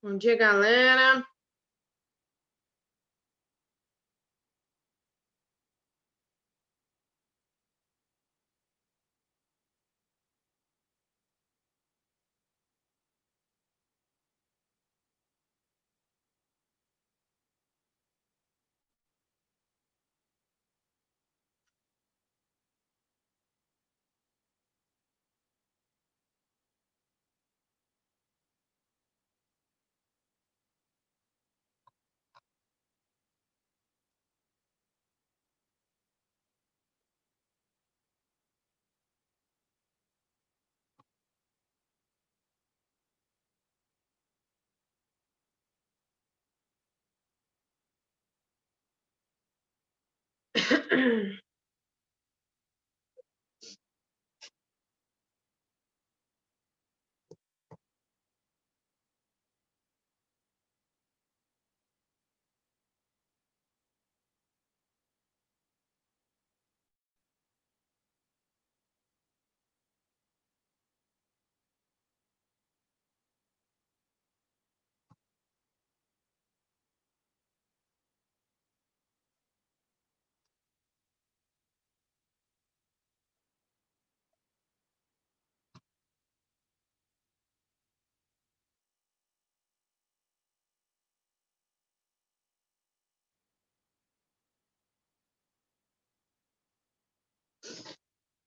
Bom dia, galera.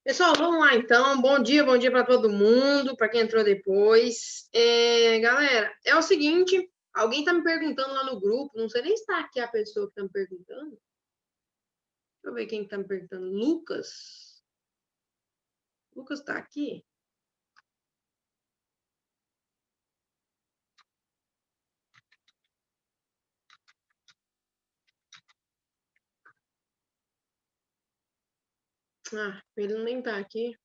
Pessoal, vamos lá então. Bom dia para todo mundo, para quem entrou depois. Galera, é o seguinte, alguém está me perguntando lá no grupo, não sei nem se está aqui a pessoa que está me perguntando. Deixa eu ver quem está me perguntando. Lucas? Lucas está aqui? Ah, ele nem está aqui.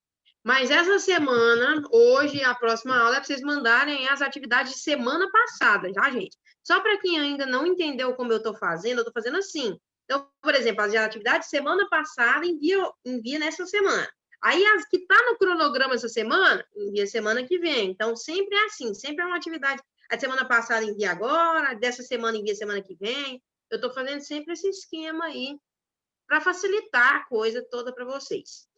Mas essa semana, hoje, a próxima aula é para vocês mandarem as atividades de semana passada, tá, gente? Só para quem ainda não entendeu como eu estou fazendo assim. Então, por exemplo, as atividades de semana passada, envia nessa semana. Aí, as que tá no cronograma essa semana, envia semana que vem. Então, sempre é assim, sempre é uma atividade. A semana passada envia agora, dessa semana envia semana que vem. Eu estou fazendo sempre esse esquema aí, para facilitar a coisa toda para vocês.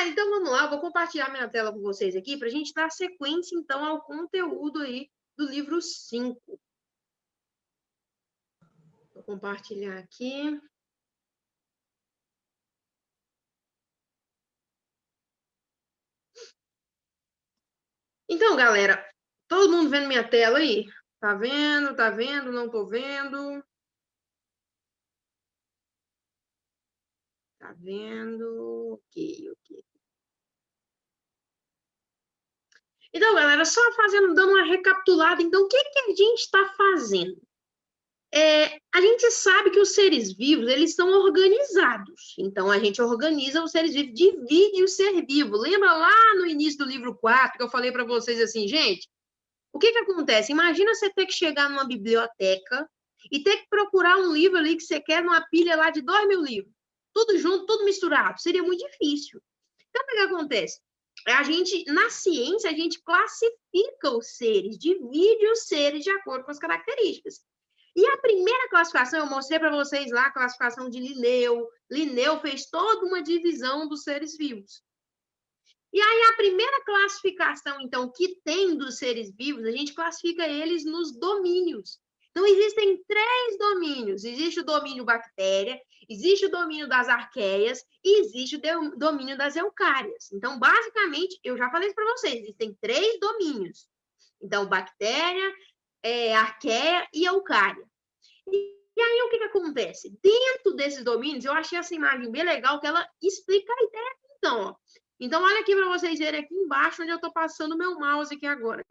Então vamos lá, eu vou compartilhar minha tela com vocês aqui para a gente dar sequência, então, ao conteúdo aí do livro 5. Vou compartilhar aqui. Então, galera, todo mundo vendo minha tela aí? Tá vendo? Tá vendo? Não tô vendo? Tá vendo? Ok. Então, galera, só dando uma recapitulada, então, o que a gente está fazendo? A gente sabe que os seres vivos, eles são organizados. Então, a gente organiza os seres vivos, divide o ser vivo. Lembra lá no início do livro 4, que eu falei para vocês assim, gente, o que acontece? Imagina você ter que chegar numa biblioteca e ter que procurar um livro ali que você quer numa pilha lá de 2.000 livros. Tudo junto, tudo misturado. Seria muito difícil. Então, o que acontece? Na ciência, a gente classifica os seres, divide os seres de acordo com as características. E a primeira classificação, eu mostrei para vocês lá a classificação de Linneu. Linneu fez toda uma divisão dos seres vivos. E aí, a primeira classificação, então, que tem dos seres vivos, a gente classifica eles nos domínios. Então, existem 3 domínios. Existe o domínio bactéria, existe o domínio das arqueias e existe o domínio das eucárias. Então, basicamente, eu já falei isso para vocês, existem 3 domínios. Então, bactéria, arqueia e eucária. E aí, o que acontece? Dentro desses domínios, eu achei essa imagem bem legal, que ela explica a ideia. Então, olha aqui para vocês verem aqui embaixo, onde eu estou passando o meu mouse aqui agora.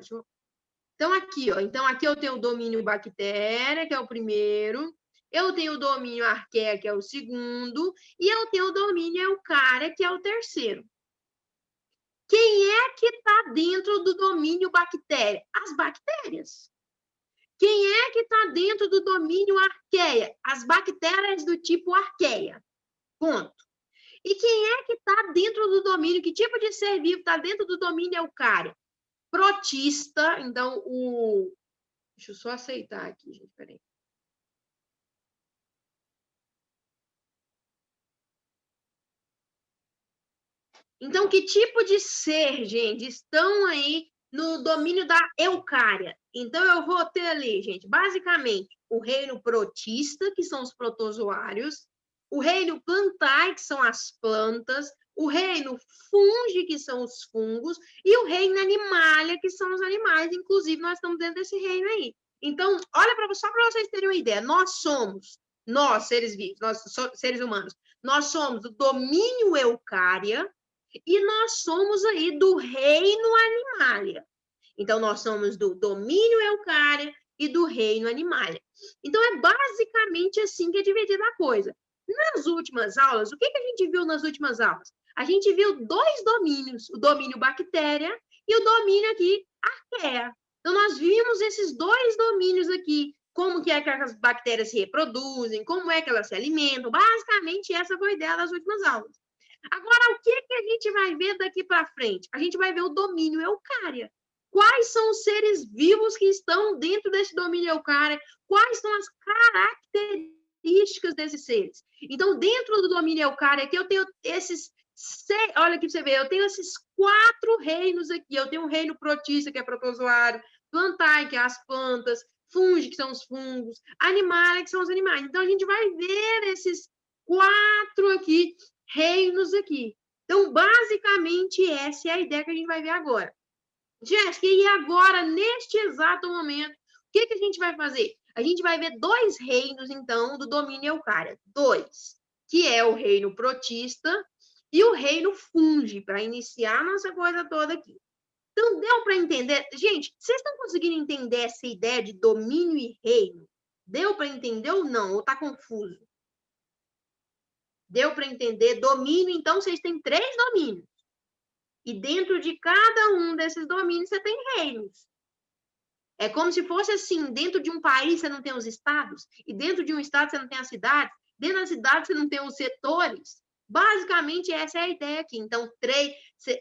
Então, aqui, ó. Então, aqui eu tenho o domínio bactéria, que é o primeiro. Eu tenho o domínio arqueia, que é o segundo. E eu tenho o domínio eucária, que é o terceiro. Quem é que está dentro do domínio bactéria? As bactérias. Quem é que está dentro do domínio arqueia? As bactérias do tipo arqueia. Ponto. E quem é que está dentro do domínio? Que tipo de ser vivo está dentro do domínio eucária? protista. Então, deixa eu só aceitar aqui, gente, peraí. Então, que tipo de ser, gente, estão aí no domínio da eucária? Então, eu vou ter ali, gente, basicamente, o reino protista, que são os protozoários, o reino plantae, que são as plantas, o reino fungi, que são os fungos, e o reino animalia, que são os animais. Inclusive, nós estamos dentro desse reino aí. Então, olha, só para vocês terem uma ideia, nós, seres vivos, nós, seres humanos, nós somos o domínio eucária, e nós somos aí do reino animalia. Então, nós somos do domínio eucária e do reino animalia. Então, é basicamente assim que é dividida a coisa. Nas últimas aulas, o que a gente viu nas últimas aulas? A gente viu 2 domínios, o domínio bactéria e o domínio aqui arqueia. Então, nós vimos esses 2 domínios aqui, como que é que as bactérias se reproduzem, como é que elas se alimentam. Basicamente, essa foi a ideia das últimas aulas. Agora, o que a gente vai ver daqui para frente? A gente vai ver o domínio eucária. Quais são os seres vivos que estão dentro desse domínio eucária? Quais são as características desses seres? Então, dentro do domínio eucária, aqui eu tenho esses olha aqui para você ver, eu tenho esses 4 reinos aqui. Eu tenho o reino protista, que é protozoário, plantae, que é as plantas, fungi, que são os fungos, animalia, que são os animais. Então, a gente vai ver esses 4 aqui, reinos aqui. Então, basicamente, essa é a ideia que a gente vai ver agora. Jéssica, e agora, neste exato momento, o que a gente vai fazer? A gente vai ver 2 reinos, então, do domínio eucária. 2, que é o reino protista e o reino fungi, para iniciar a nossa coisa toda aqui. Então, deu para entender? Gente, vocês estão conseguindo entender essa ideia de domínio e reino? Deu para entender ou não? Ou está confuso? Deu para entender? Domínio, então, vocês têm 3 domínios. E dentro de cada um desses domínios, você tem reinos. É como se fosse assim, dentro de um país você não tem os estados, e dentro de um estado você não tem as cidades, dentro da cidade você não tem os setores. Basicamente, essa é a ideia aqui. Então,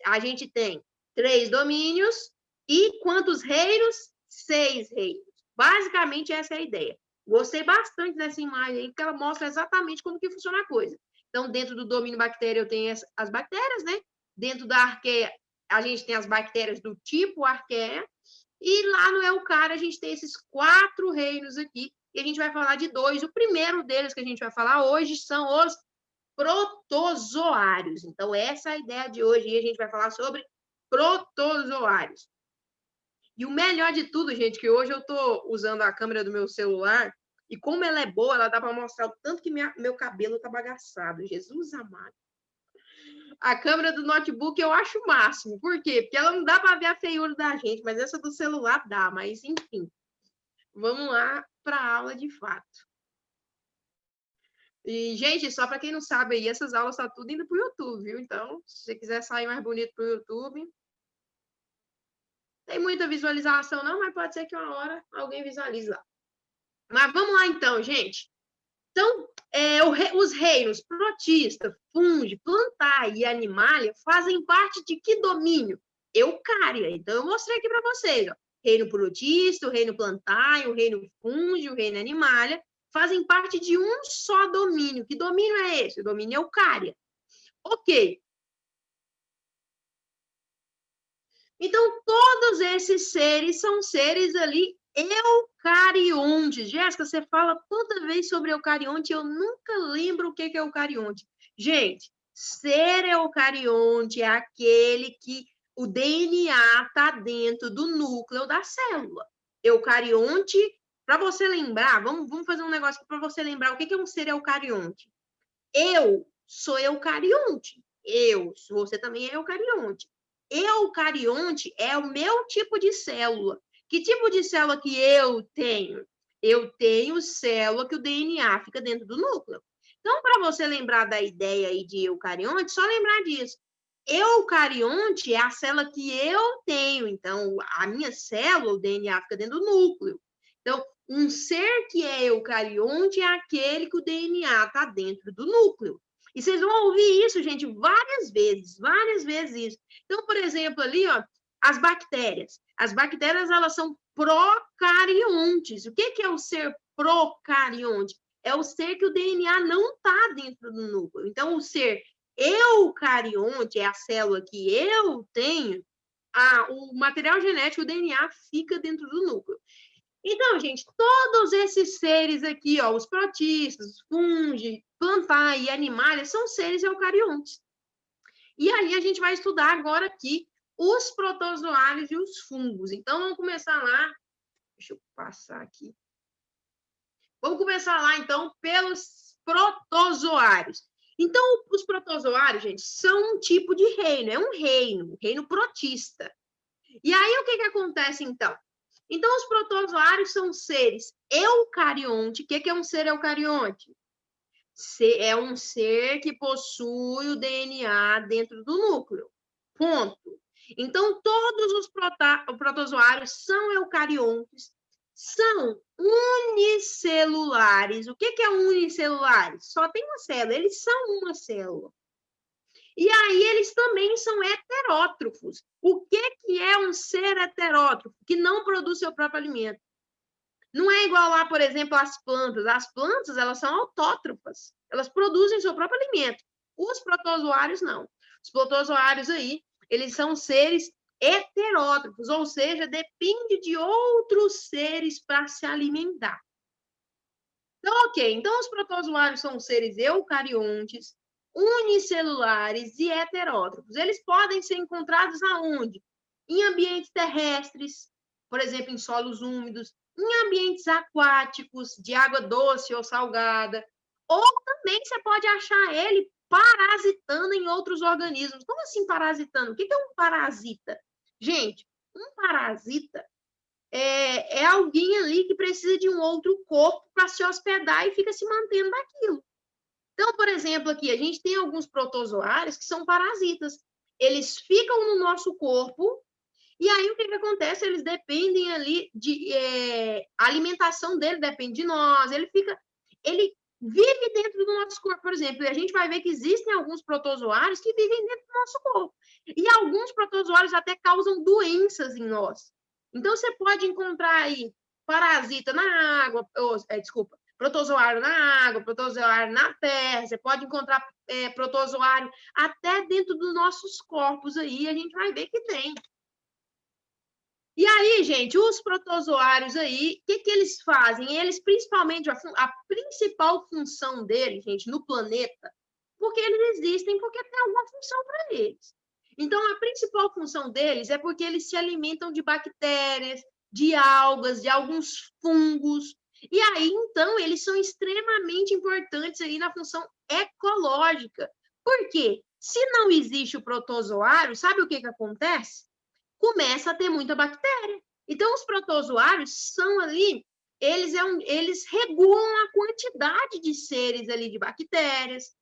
a gente tem 3 domínios, e quantos reinos? 6 reinos. Basicamente, essa é a ideia. Gostei bastante dessa imagem aí, porque ela mostra exatamente como que funciona a coisa. Então, dentro do domínio bactéria, eu tenho as bactérias, né? Dentro da arqueia, a gente tem as bactérias do tipo arqueia, e lá no eucária a gente tem esses 4 reinos aqui, e a gente vai falar de 2. O primeiro deles que a gente vai falar hoje são os protozoários. Então, essa é a ideia de hoje, e a gente vai falar sobre protozoários. E o melhor de tudo, gente, que hoje eu estou usando a câmera do meu celular, e como ela é boa, ela dá para mostrar o tanto que meu cabelo está bagaçado. Jesus amado. A câmera do notebook eu acho o máximo. Por quê? Porque ela não dá para ver a feiura da gente, mas essa do celular dá. Mas, enfim, vamos lá para a aula de fato. E, gente, só para quem não sabe aí, essas aulas estão tudo indo para o YouTube, viu? Então, se você quiser sair mais bonito para o YouTube, tem muita visualização não, mas pode ser que uma hora alguém visualize lá. Mas vamos lá então, gente. Então, os reinos protista, fungi, plantae e animalia fazem parte de que domínio? Eucária. Então, eu mostrei aqui para vocês. Ó. Reino protista, o reino plantae, o reino fungi, o reino animalia fazem parte de um só domínio. Que domínio é esse? O domínio eucária. Ok. Então, todos esses seres são seres ali eucariontes. Jéssica, você fala toda vez sobre eucarionte, eu nunca lembro o que é eucarionte. Gente, ser eucarionte é aquele que o DNA está dentro do núcleo da célula. Eucarionte, para você lembrar, vamos fazer um negócio para você lembrar o que é um ser eucarionte. Eu sou eucarionte. Você também é eucarionte. Eucarionte é o meu tipo de célula. Que tipo de célula que eu tenho? Eu tenho célula que o DNA fica dentro do núcleo. Então, para você lembrar da ideia aí de eucarionte, só lembrar disso. Eucarionte é a célula que eu tenho. Então, a minha célula, o DNA, fica dentro do núcleo. Então, um ser que é eucarionte é aquele que o DNA está dentro do núcleo. E vocês vão ouvir isso, gente, várias vezes isso. Então, por exemplo, ali, ó, As bactérias. As bactérias, elas são procariontes. O que é o ser procarionte? É o ser que o DNA não está dentro do núcleo. Então, o ser eucarionte é a célula que eu tenho, o material genético, o DNA, fica dentro do núcleo. Então, gente, todos esses seres aqui, ó, os protistas, fungos, plantae e animais, são seres eucariontes. E aí a gente vai estudar agora aqui os protozoários e os fungos. Então, vamos começar lá. Deixa eu passar aqui. Vamos começar lá, então, pelos protozoários. Então, os protozoários, gente, são um tipo de reino, é um reino protista. E aí, o que acontece, então? Então, os protozoários são seres eucarionte. O que é um ser eucarionte? É um ser que possui o DNA dentro do núcleo. Ponto. Então, todos os protozoários são eucariontes, são unicelulares. O que é unicelulares? Só tem uma célula, eles são uma célula. E aí eles também são heterótrofos. O que é um ser heterótrofo? Que não produz seu próprio alimento. Não é igual lá, por exemplo, às plantas. As plantas, elas são autótrofas. Elas produzem seu próprio alimento. Os protozoários, não. Os protozoários aí, eles são seres heterótrofos, ou seja, depende de outros seres para se alimentar. Então, ok. Então, os protozoários são seres eucariontes, unicelulares e heterótrofos. Eles podem ser encontrados aonde? Em ambientes terrestres, por exemplo, em solos úmidos, em ambientes aquáticos, de água doce ou salgada, ou também você pode achar ele parasitando em outros organismos. Como assim parasitando? O que é um parasita? Gente, um parasita é alguém ali que precisa de um outro corpo para se hospedar e fica se mantendo daquilo. Então, por exemplo, aqui a gente tem alguns protozoários que são parasitas. Eles ficam no nosso corpo e aí o que acontece? Eles dependem ali de a alimentação dele depende de nós. Ele vive dentro do nosso corpo, por exemplo. E a gente vai ver que existem alguns protozoários que vivem dentro do nosso corpo. E alguns protozoários até causam doenças em nós. Então, você pode encontrar aí parasita na água, desculpa, protozoário na água, protozoário na terra, você pode encontrar protozoário até dentro dos nossos corpos aí, a gente vai ver que tem. E aí, gente, os protozoários aí, o que eles fazem? Eles, principalmente, a principal função deles, gente, no planeta, porque eles existem, porque tem alguma função para eles. Então, a principal função deles é porque eles se alimentam de bactérias, de algas, de alguns fungos. E aí, então, eles são extremamente importantes aí na função ecológica. Por quê? Se não existe o protozoário, sabe o que acontece? Começa a ter muita bactéria. Então, os protozoários são ali, eles regulam a quantidade de seres ali de bactérias.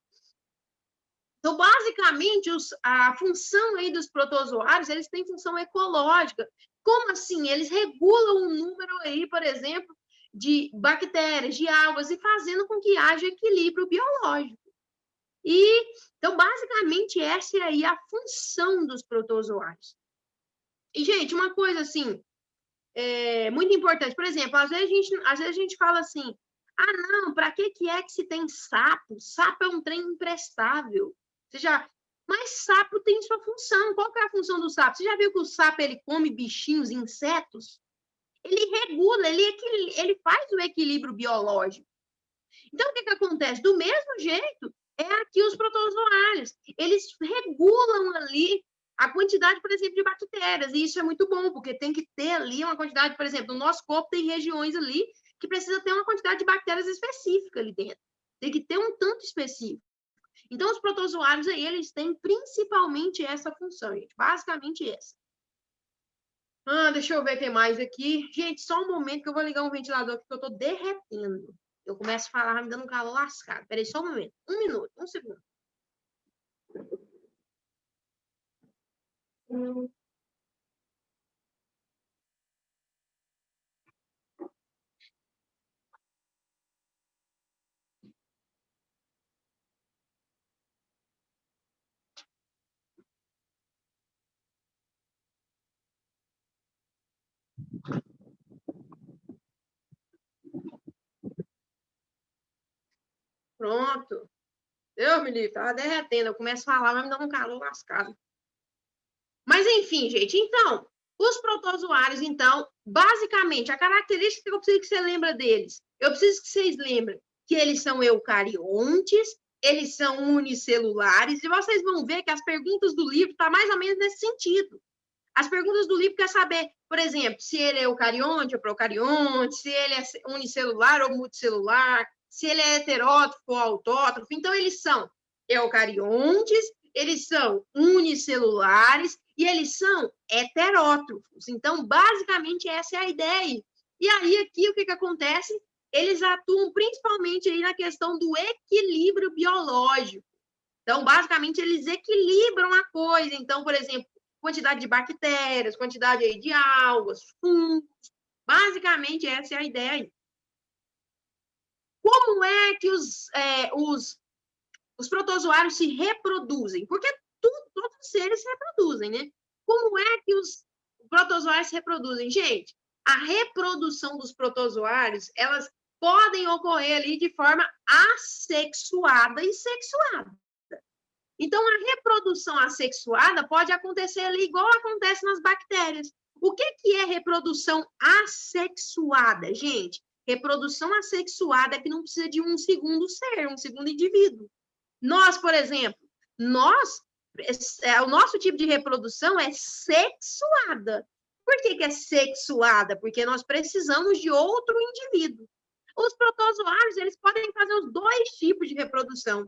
Então, basicamente, a função aí dos protozoários, eles têm função ecológica. Como assim? Eles regulam o número aí, por exemplo, de bactérias, de algas, e fazendo com que haja equilíbrio biológico. Então, basicamente, essa é aí a função dos protozoários. E, gente, uma coisa assim, muito importante, por exemplo, às vezes a gente fala assim, ah, não, para que é que se tem sapo? Sapo é um trem imprestável. Mas sapo tem sua função. Qual que é a função do sapo? Você já viu que o sapo ele come bichinhos, insetos? Ele regula, ele faz o equilíbrio biológico. Então, o que acontece? Do mesmo jeito, é aqui os protozoários. Eles regulam ali a quantidade, por exemplo, de bactérias. E isso é muito bom, porque tem que ter ali uma quantidade, por exemplo, no nosso corpo tem regiões ali que precisa ter uma quantidade de bactérias específica ali dentro. Tem que ter um tanto específico. Então, os protozoários aí, eles têm principalmente essa função, gente. Basicamente essa. Deixa eu ver o que mais aqui. Gente, só um momento que eu vou ligar um ventilador aqui que eu tô derretendo. Eu começo a falar, me dando um calor lascado. Peraí, só um momento. 1 minuto, 1 segundo. Pronto. Deus me livre, tava derretendo. Eu começo a falar, vai me dando um calor lascado. Mas, enfim, gente, então, os protozoários, então, basicamente, a característica que eu preciso que você lembra deles, eu preciso que vocês lembrem que eles são eucariontes, eles são unicelulares, e vocês vão ver que as perguntas do livro estão mais ou menos nesse sentido. As perguntas do livro quer saber, por exemplo, se ele é eucarionte ou procarionte, se ele é unicelular ou multicelular, se ele é heterótrofo ou autótrofo. Então, eles são eucariontes, eles são unicelulares e eles são heterótrofos. Então, basicamente, essa é a ideia. E aí, aqui, o que acontece? Eles atuam principalmente aí na questão do equilíbrio biológico. Então, basicamente, eles equilibram a coisa. Então, por exemplo, quantidade de bactérias, quantidade aí de algas, fungos. Basicamente, essa é a ideia aí. Como é que os protozoários se reproduzem? Porque todos os seres se reproduzem, né? Como é que os protozoários se reproduzem? Gente, a reprodução dos protozoários, elas podem ocorrer ali de forma assexuada e sexuada. Então, a reprodução assexuada pode acontecer ali igual acontece nas bactérias. O que é reprodução assexuada, gente? Reprodução assexuada é que não precisa de um segundo ser, um segundo indivíduo. Nós, por exemplo, o nosso tipo de reprodução é sexuada. Por que é sexuada? Porque nós precisamos de outro indivíduo. Os protozoários, eles podem fazer os dois tipos de reprodução.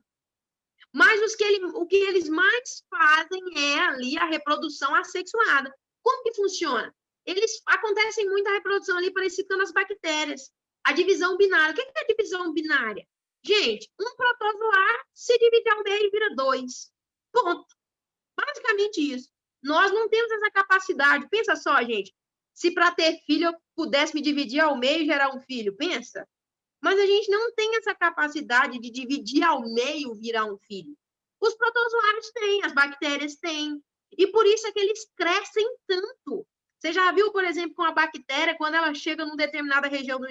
Mas o que eles mais fazem é ali a reprodução assexuada. Como que funciona? Eles acontecem muito a reprodução ali parecido as bactérias. A divisão binária. O que é a divisão binária? Gente, um protozoário se divide ao meio e vira 2. Ponto. Basicamente isso. Nós não temos essa capacidade. Pensa só, gente. Se para ter filho eu pudesse me dividir ao meio e gerar um filho, pensa. Mas a gente não tem essa capacidade de dividir ao meio e virar um filho. Os protozoários têm, as bactérias têm. E por isso é que eles crescem tanto. Você já viu, por exemplo, com a bactéria, quando ela chega numa determinada região do...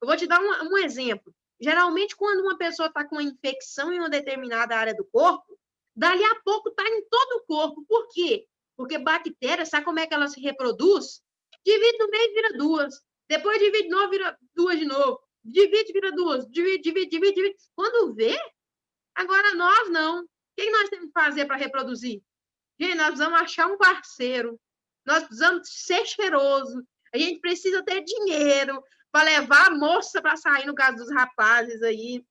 Eu vou te dar um exemplo. Geralmente, quando uma pessoa está com uma infecção em uma determinada área do corpo, dali a pouco está em todo o corpo. Por quê? Porque bactéria, sabe como é que ela se reproduz? Divide no meio e vira 2. Depois divide de novo, vira 2 de novo. Divide, vira 2. Divide. Quando vê, agora nós não. O que nós temos que fazer para reproduzir? Gente, nós precisamos achar um parceiro. Nós precisamos ser cheiroso. A gente precisa ter dinheiro para levar a moça para sair, no caso dos rapazes aí.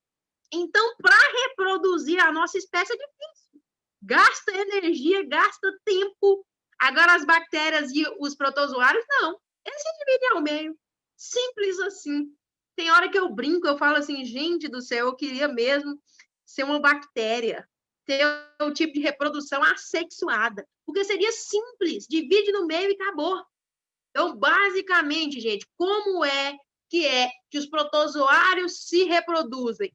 Então, para reproduzir a nossa espécie é difícil. Gasta energia, gasta tempo. Agora, as bactérias e os protozoários, não. Eles se dividem ao meio. Simples assim. Tem hora que eu brinco, eu falo assim, gente do céu, eu queria mesmo ser uma bactéria, ter o tipo de reprodução assexuada, porque seria simples, divide no meio e acabou. Então, basicamente, gente, como é que os protozoários se reproduzem?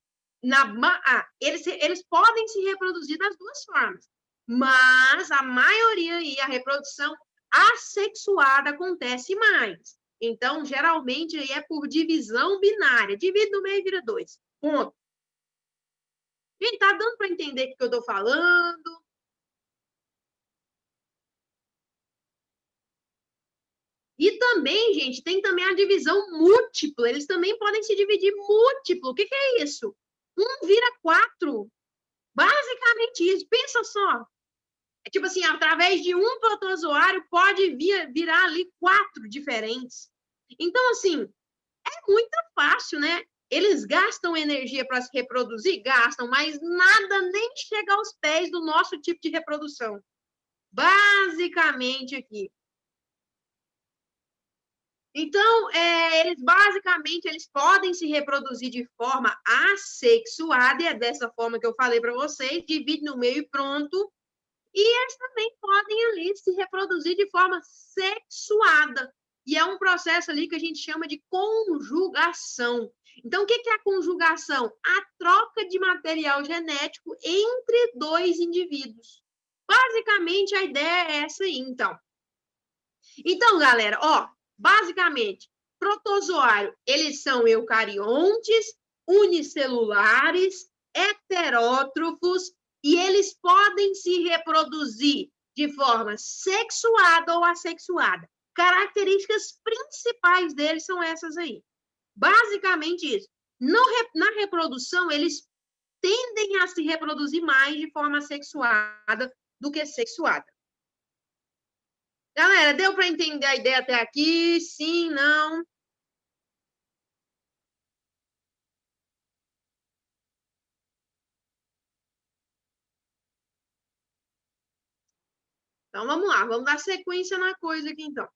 Eles podem se reproduzir das duas formas, mas a maioria aí, a reprodução assexuada acontece mais. Então, geralmente, aí é por divisão binária. Divide no meio e vira 2. Ponto. Gente, tá dando para entender o que eu estou falando? E também, gente, tem também a divisão múltipla. Eles também podem se dividir múltiplo. O que é isso? 1 vira 4. Basicamente isso. Pensa só. É tipo assim, através de um protozoário pode virar ali 4 diferentes. Então, assim, é muito fácil, né? Eles gastam energia para se reproduzir? Gastam, mas nada nem chega aos pés do nosso tipo de reprodução. Basicamente aqui. Então, eles podem se reproduzir de forma assexuada, e é dessa forma que eu falei para vocês, divide no meio e pronto. E eles também podem ali se reproduzir de forma sexuada. E é um processo ali que a gente chama de conjugação. Então, o que é a conjugação? A troca de material genético entre 2 indivíduos. Basicamente, a ideia é essa aí, então. Então, galera, ó, basicamente, protozoário, eles são eucariontes, unicelulares, heterótrofos e eles podem se reproduzir de forma sexuada ou assexuada. Características principais deles são essas aí. Basicamente isso. Na reprodução, eles tendem a se reproduzir mais de forma sexuada do que sexuada. Galera, deu para entender a ideia até aqui? Sim, não? Então, vamos lá. Vamos dar sequência na coisa aqui, então.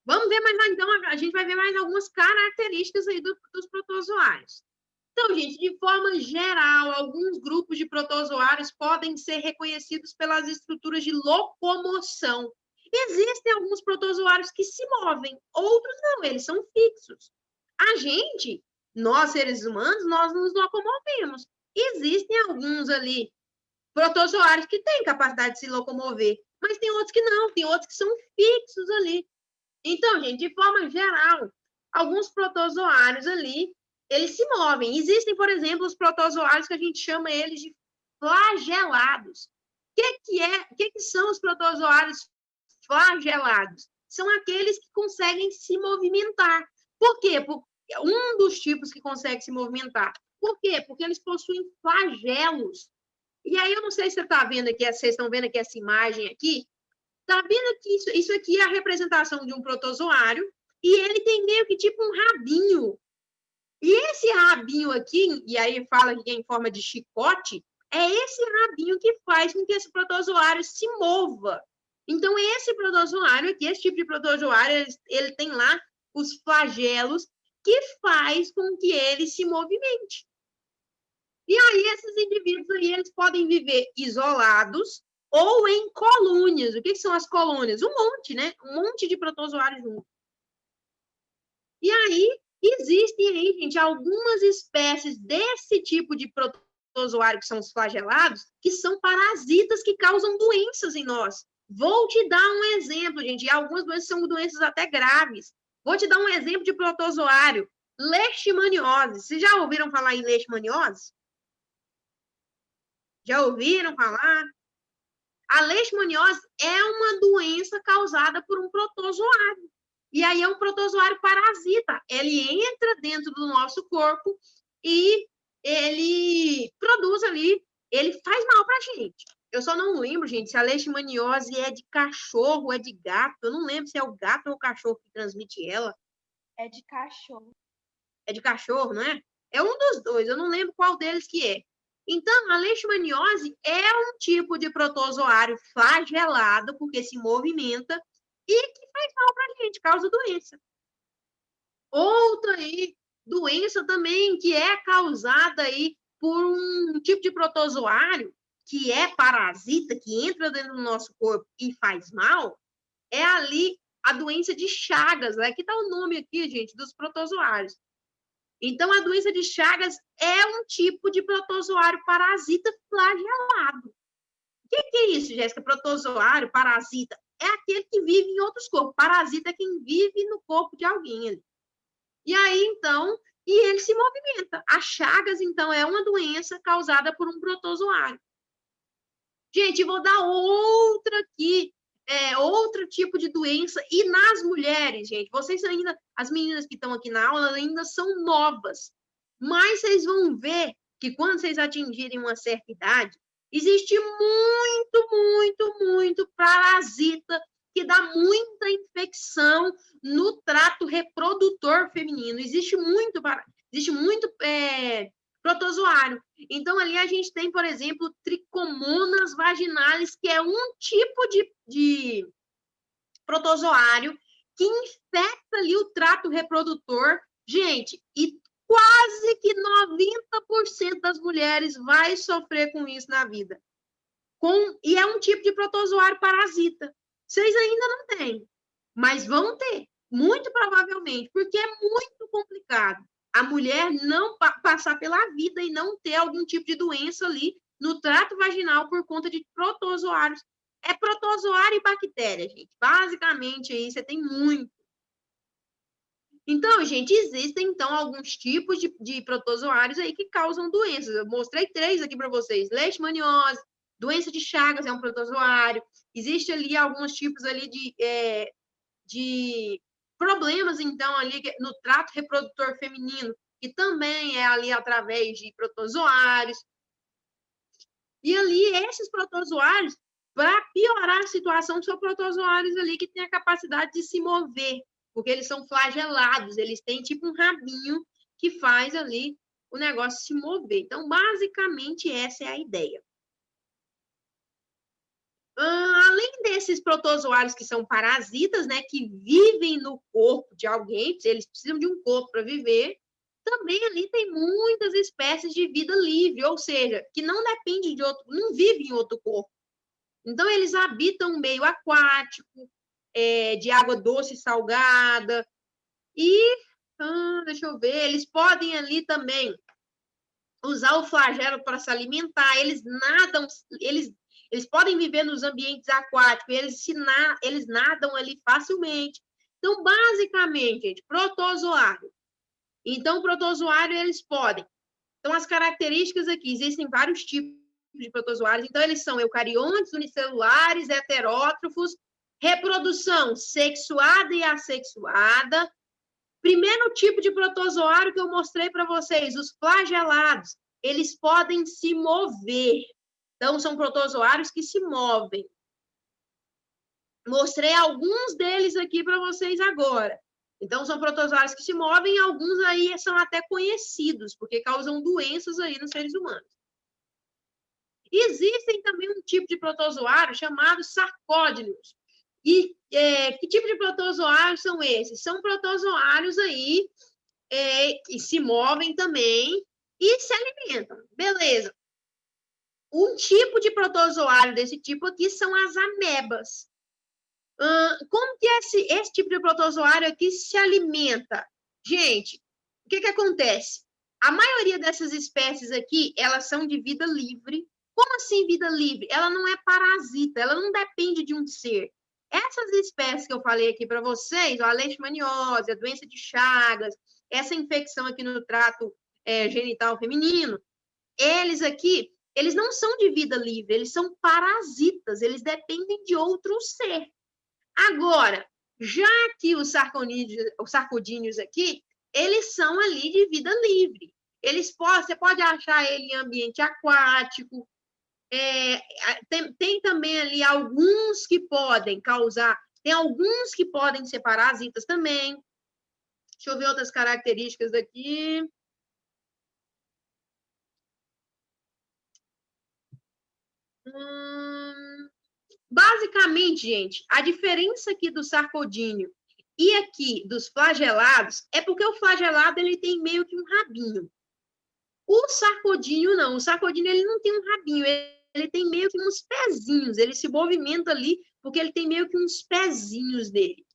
Vamos ver mais lá, então. A gente vai ver mais algumas características aí dos protozoários. Então, gente, de forma geral, alguns grupos de protozoários podem ser reconhecidos pelas estruturas de locomoção. Existem alguns protozoários que se movem, outros não, eles são fixos. A gente, nós seres humanos, nós nos locomovemos. Existem alguns ali, protozoários que têm capacidade de se locomover, mas tem outros que não, tem outros que são fixos ali. Então, gente, de forma geral, alguns protozoários ali, eles se movem. Existem, por exemplo, os protozoários que a gente chama eles de flagelados. O que são os protozoários flagelados? São aqueles que conseguem se movimentar. Por quê? Porque um dos tipos que consegue se movimentar. Por quê? Porque eles possuem flagelos. E aí, eu não sei se você está vendo aqui, vocês estão vendo aqui essa imagem aqui. Tá vendo que isso aqui é a representação de um protozoário e ele tem meio que tipo um rabinho. E esse rabinho aqui, e aí fala que é em forma de chicote, é esse rabinho que faz com que esse protozoário se mova. Então, esse protozoário aqui, esse tipo de protozoário, ele tem lá os flagelos que faz com que ele se movimente. E aí, esses indivíduos aí, eles podem viver isolados ou em colônias. O que são as colônias? Um monte, né? Um monte de protozoários juntos. E aí, existem aí, gente, algumas espécies desse tipo de protozoário, que são os flagelados, que são parasitas que causam doenças em nós. Vou te dar um exemplo, gente, e algumas doenças são doenças até graves. Vou te dar um exemplo de protozoário. Leishmaniose. Vocês já ouviram falar em leishmaniose? Já ouviram falar? A leishmaniose é uma doença causada por um protozoário. E aí é um protozoário parasita. Ele entra dentro do nosso corpo e ele produz ali, ele faz mal para a gente. Eu só não lembro, gente, se a leishmaniose é de cachorro, é de gato. Eu não lembro se é o gato ou o cachorro que transmite ela. É de cachorro. É de cachorro, não é? É um dos dois, eu não lembro qual deles que é. Então, a leishmaniose é um tipo de protozoário flagelado, porque se movimenta, e que faz mal para a gente, causa doença. Outra aí, doença também que é causada aí por um tipo de protozoário que é parasita, que entra dentro do nosso corpo e faz mal, é ali a doença de Chagas, né? Aqui está o nome aqui, gente, dos protozoários. Então, a doença de Chagas é um tipo de protozoário parasita flagelado. O que é isso, Jéssica? Protozoário, parasita? É aquele que vive em outros corpos. Parasita é quem vive no corpo de alguém ali. E aí, então, e ele se movimenta. A Chagas, então, é uma doença causada por um protozoário. Gente, vou dar outra aqui, outro tipo de doença. E nas mulheres, gente, vocês ainda, as meninas que estão aqui na aula ainda são novas. Mas vocês vão ver que quando vocês atingirem uma certa idade, existe muito parasita que dá muita infecção no trato reprodutor feminino. Existe muito protozoário. Então, ali a gente tem, por exemplo, tricomonas vaginalis, que é um tipo de protozoário que infecta ali o trato reprodutor. Gente, e quase que 90% das mulheres vai sofrer com isso na vida. E é um tipo de protozoário parasita. Vocês ainda não têm, mas vão ter, muito provavelmente, porque é muito complicado a mulher não passar pela vida e não ter algum tipo de doença ali no trato vaginal por conta de protozoários. É protozoário e bactéria, gente. Basicamente, aí você tem muito. Então, gente, existem, então, alguns tipos de protozoários aí que causam doenças. Eu mostrei 3 aqui para vocês. Leishmaniose, doença de Chagas é um protozoário. Existe ali alguns tipos ali de problemas, então, ali no trato reprodutor feminino, que também é ali através de protozoários. E ali, esses protozoários, para piorar a situação, são protozoários ali que têm a capacidade de se mover, porque eles são flagelados, eles têm tipo um rabinho que faz ali o negócio se mover. Então, basicamente, essa é a ideia. Além desses protozoários que são parasitas, né, que vivem no corpo de alguém, eles precisam de um corpo para viver, também ali tem muitas espécies de vida livre, ou seja, que não depende de outro, não vive em outro corpo. Então, eles habitam um meio aquático, de água doce e salgada, e, deixa eu ver, eles podem ali também usar o flagelo para se alimentar, eles nadam, eles podem viver nos ambientes aquáticos, eles nadam ali facilmente. Então, basicamente, gente, protozoário. Então, protozoário, eles podem. Então, as características aqui, existem vários tipos de protozoários. Então, eles são eucariontes, unicelulares, heterótrofos, reprodução sexuada e assexuada. Primeiro tipo de protozoário que eu mostrei para vocês, os flagelados, eles podem se mover. Então, são protozoários que se movem. Mostrei alguns deles aqui para vocês agora. Então, são protozoários que se movem, e alguns aí são até conhecidos, porque causam doenças aí nos seres humanos. Existem também um tipo de protozoário chamado sarcódinos. E que tipo de protozoários são esses? São protozoários aí que se movem também e se alimentam. Beleza. Um tipo de protozoário desse tipo aqui são as amebas. Como que esse tipo de protozoário aqui se alimenta? Gente, o que acontece? A maioria dessas espécies aqui, elas são de vida livre. Como assim vida livre? Ela não é parasita, ela não depende de um ser. Essas espécies que eu falei aqui para vocês, a leishmaniose, a doença de Chagas, essa infecção aqui no trato genital feminino, eles não são de vida livre, eles são parasitas, eles dependem de outro ser. Agora, já que os sarcodíneos aqui, eles são ali de vida livre. Você pode achar ele em ambiente aquático. Tem também ali alguns que podem causar, tem alguns que podem ser parasitas também. Deixa eu ver outras características daqui. Basicamente, gente, a diferença aqui do sarcodíneo e aqui dos flagelados é porque o flagelado ele tem meio que um rabinho. O sarcodíneo não. O sarcodíneo ele não tem um rabinho, ele tem meio que uns pezinhos. Ele se movimenta ali porque ele tem meio que uns pezinhos dele.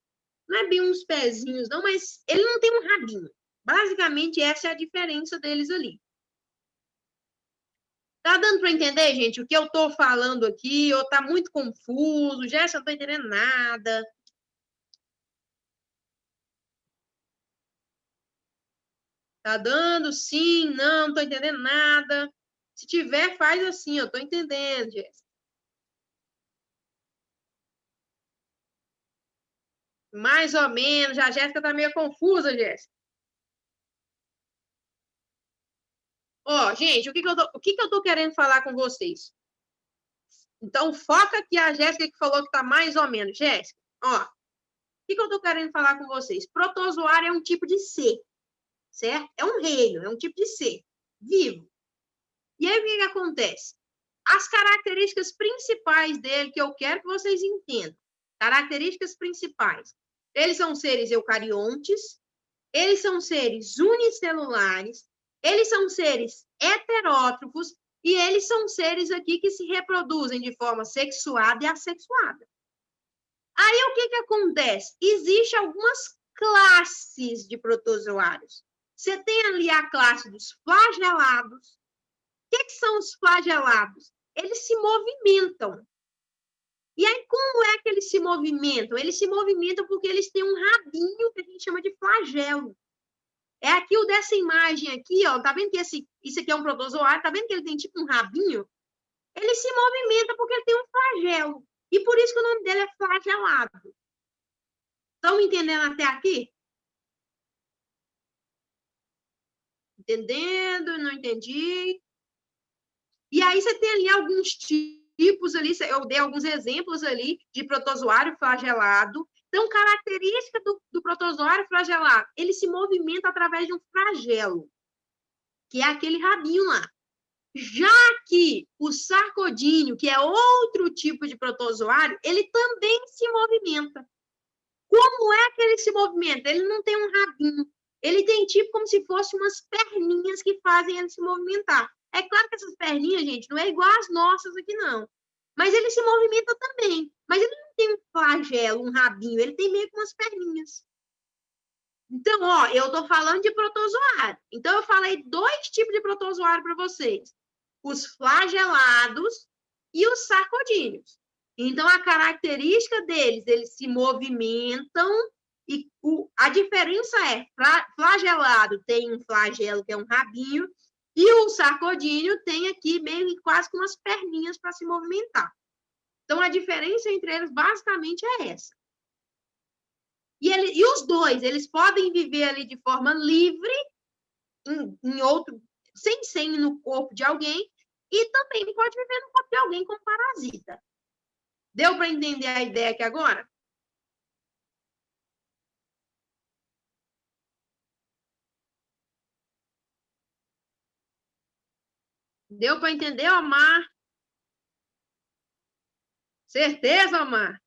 Não é bem uns pezinhos, não, mas ele não tem um rabinho. Basicamente, essa é a diferença deles ali. Tá dando para entender, gente, o que eu tô falando aqui? Ou tá muito confuso? Jéssica, não tô entendendo nada. Tá dando? Sim, não tô entendendo nada. Se tiver, faz assim, eu tô entendendo, Jéssica. Mais ou menos. A Jéssica tá meio confusa, Jéssica. Ó, gente, o que que eu tô querendo falar com vocês? Então, foca aqui a Jéssica que falou que tá mais ou menos. Jéssica, ó, o que eu tô querendo falar com vocês? Protozoário é um tipo de ser, certo? É um reino, é um tipo de ser vivo. E aí, o que acontece? As características principais dele, que eu quero que vocês entendam. Características principais. Eles são seres eucariontes, eles são seres unicelulares, eles são seres heterótrofos e eles são seres aqui que se reproduzem de forma sexuada e assexuada. Aí, o que acontece? Existem algumas classes de protozoários. Você tem ali a classe dos flagelados. O que são os flagelados? Eles se movimentam. E aí, como é que eles se movimentam? Eles se movimentam porque eles têm um rabinho que a gente chama de flagelo. É aquilo dessa imagem aqui, ó, tá vendo que isso aqui é um protozoário, tá vendo que ele tem tipo um rabinho? Ele se movimenta porque ele tem um flagelo. E por isso que o nome dele é flagelado. Estão entendendo até aqui? Entendendo? Não entendi. E aí você tem ali alguns tipos ali, eu dei alguns exemplos ali de protozoário flagelado. Então, característica do protozoário flagelado, ele se movimenta através de um flagelo, que é aquele rabinho lá. Já que o sarcodínio, que é outro tipo de protozoário, ele também se movimenta. Como é que ele se movimenta? Ele não tem um rabinho. Ele tem tipo como se fosse umas perninhas que fazem ele se movimentar. É claro que essas perninhas, gente, não é igual às nossas aqui, não. Mas ele se movimenta também. Mas ele não tem um flagelo, um rabinho. Ele tem meio que umas perninhas. Então, ó, eu tô falando de protozoário. Então, eu falei 2 tipos de protozoário para vocês. Os flagelados e os sarcodíneos. Então, a característica deles, eles se movimentam e a diferença é, flagelado tem um flagelo, que é um rabinho, e o sarcodíneo tem aqui meio que quase com umas perninhas para se movimentar. Então, a diferença entre eles basicamente é essa. E os dois, eles podem viver ali de forma livre, em outro, sem ser no corpo de alguém, e também pode viver no corpo de alguém como parasita. Deu para entender a ideia aqui agora? Deu para entender, Omar? Certeza, Omar?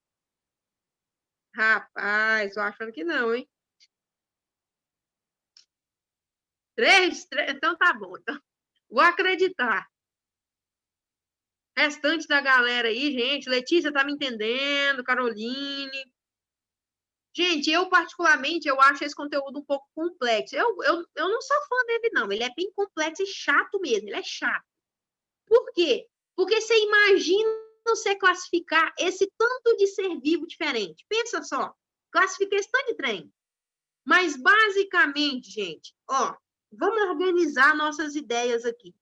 Rapaz, tô achando que não, hein? 3? Então tá bom. Então, vou acreditar. Restante da galera aí, gente. Letícia tá me entendendo, Caroline. Gente, eu particularmente, eu acho esse conteúdo um pouco complexo. Eu não sou fã dele, não. Ele é bem complexo e chato mesmo. Ele é chato. Por quê? Porque você imagina você classificar esse tanto de ser vivo diferente. Pensa só. Classifica esse tanto de trem. Mas, basicamente, gente, ó, vamos organizar nossas ideias aqui.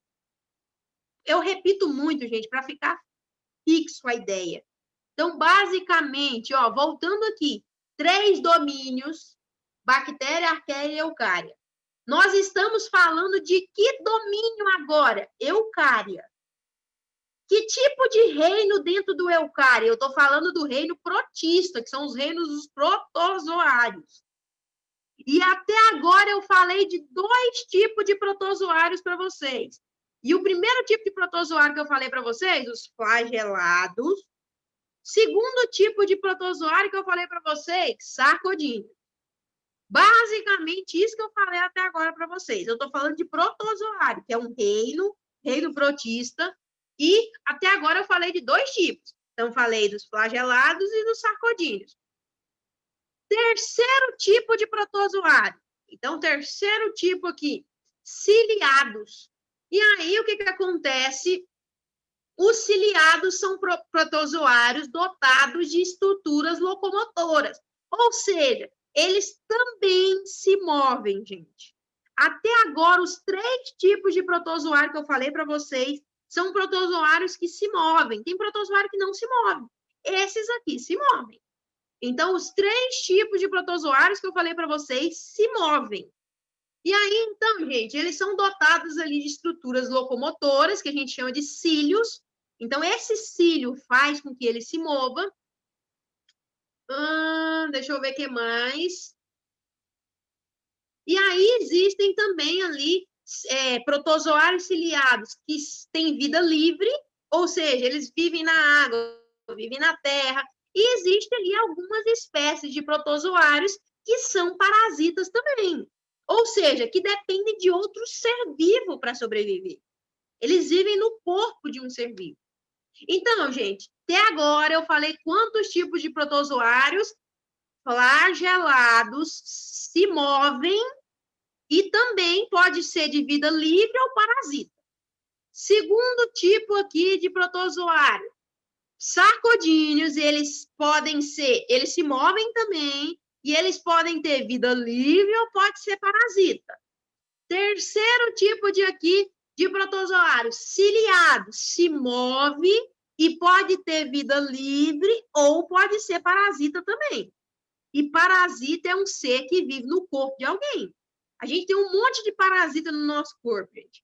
Eu repito muito, gente, para ficar fixo a ideia. Então, basicamente, ó, voltando aqui, 3 domínios, bactéria, arqueia e eucária. Nós estamos falando de que domínio agora? Eucária. Que tipo de reino dentro do eucária? Eu estou falando do reino protista, que são os reinos dos protozoários. E até agora eu falei de 2 tipos de protozoários para vocês. E o primeiro tipo de protozoário que eu falei para vocês, os flagelados. Segundo tipo de protozoário que eu falei para vocês, sarcodíneo. Basicamente, isso que eu falei até agora para vocês. Eu estou falando de protozoário, que é um reino protista, e até agora eu falei de 2 tipos. Então, falei dos flagelados e dos sarcodíneos. Terceiro tipo de protozoário. Então, terceiro tipo aqui, ciliados. E aí, o que acontece? Os ciliados são protozoários dotados de estruturas locomotoras. Ou seja, eles também se movem, gente. Até agora, os 3 tipos de protozoário que eu falei para vocês são protozoários que se movem. Tem protozoário que não se move. Esses aqui se movem. Então, os 3 tipos de protozoários que eu falei para vocês se movem. E aí, então, gente, eles são dotados ali de estruturas locomotoras, que a gente chama de cílios. Então, esse cílio faz com que ele se mova. Deixa eu ver o que mais. E aí, existem também ali protozoários ciliados que têm vida livre, ou seja, eles vivem na água, vivem na terra. E existem ali algumas espécies de protozoários que são parasitas também. Ou seja, que dependem de outro ser vivo para sobreviver. Eles vivem no corpo de um ser vivo. Então, gente, até agora eu falei quantos tipos de protozoários flagelados se movem e também pode ser de vida livre ou parasita. Segundo tipo aqui de protozoário, sarcodíneos, eles se movem também e eles podem ter vida livre ou pode ser parasita. Terceiro tipo de protozoário, ciliado, se move e pode ter vida livre ou pode ser parasita também. E parasita é um ser que vive no corpo de alguém. A gente tem um monte de parasita no nosso corpo, gente.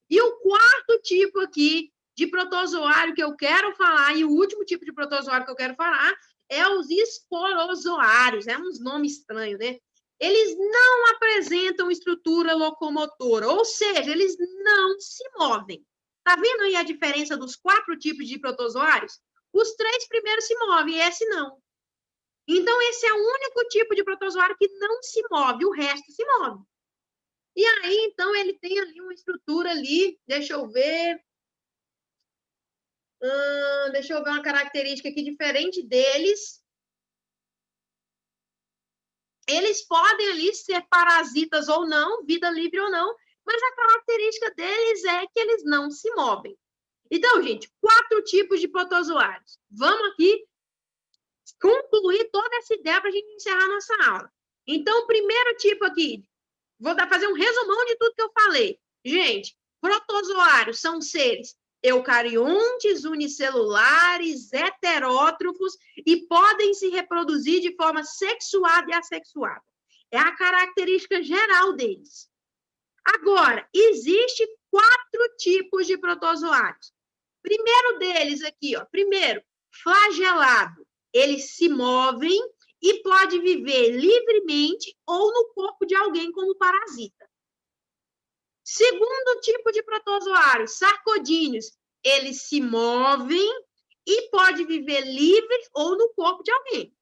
E o quarto tipo aqui de protozoário que eu quero falar, e o último tipo de protozoário que eu quero falar, é os esporozoários. É uns nomes estranhos, né? Eles não apresentam estrutura locomotora, ou seja, eles não se movem. Tá vendo aí a diferença dos 4 tipos de protozoários? Os 3 primeiros se movem, esse não. Então, esse é o único tipo de protozoário que não se move, o resto se move. E aí, então, ele tem ali uma estrutura ali, deixa eu ver uma característica aqui diferente deles. Eles podem ali ser parasitas ou não, vida livre ou não, mas a característica deles é que eles não se movem. Então, gente, 4 tipos de protozoários. Vamos aqui concluir toda essa ideia para a gente encerrar nossa aula. Então, o primeiro tipo aqui, vou fazer um resumão de tudo que eu falei. Gente, protozoários são seres eucariontes, unicelulares, heterótrofos e podem se reproduzir de forma sexuada e assexuada. É a característica geral deles. Agora, existe 4 tipos de protozoários. Primeiro deles aqui, ó. Primeiro, flagelado. Eles se movem e pode viver livremente ou no corpo de alguém como parasita. Segundo tipo de protozoário, sarcodíneos, eles se movem e pode viver livre ou no corpo de alguém.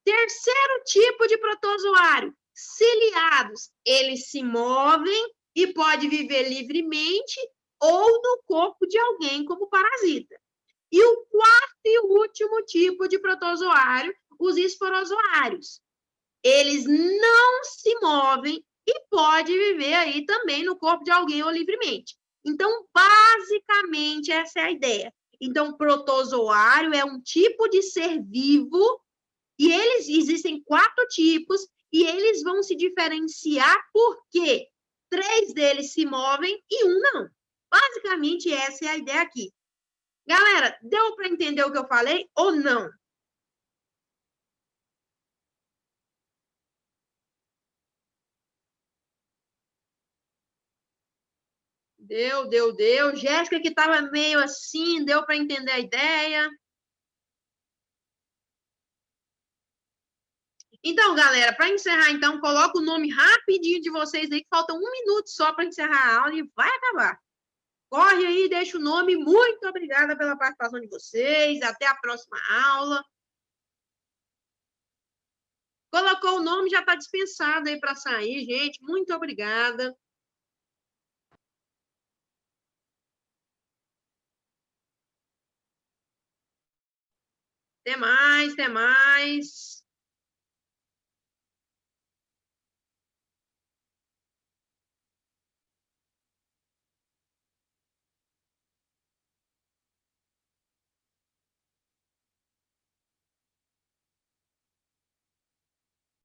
Terceiro tipo de protozoário, ciliados, eles se movem e pode viver livremente ou no corpo de alguém como parasita. E o quarto e último tipo de protozoário, os esporozoários. Eles não se movem e pode viver aí também no corpo de alguém ou livremente. Então, basicamente, essa é a ideia. Então, protozoário é um tipo de ser vivo e existem 4 tipos e eles vão se diferenciar porque 3 deles se movem e um não. Basicamente, essa é a ideia aqui. Galera, deu para entender o que eu falei ou não? Deu. Jéssica, que estava meio assim, deu para entender a ideia? Então, galera, para encerrar, então, coloca o nome rapidinho de vocês aí, que falta 1 minuto só para encerrar a aula e vai acabar. Corre aí, deixa o nome. Muito obrigada pela participação de vocês. Até a próxima aula. Colocou o nome, já está dispensado aí para sair, gente. Muito obrigada. Até mais, até mais.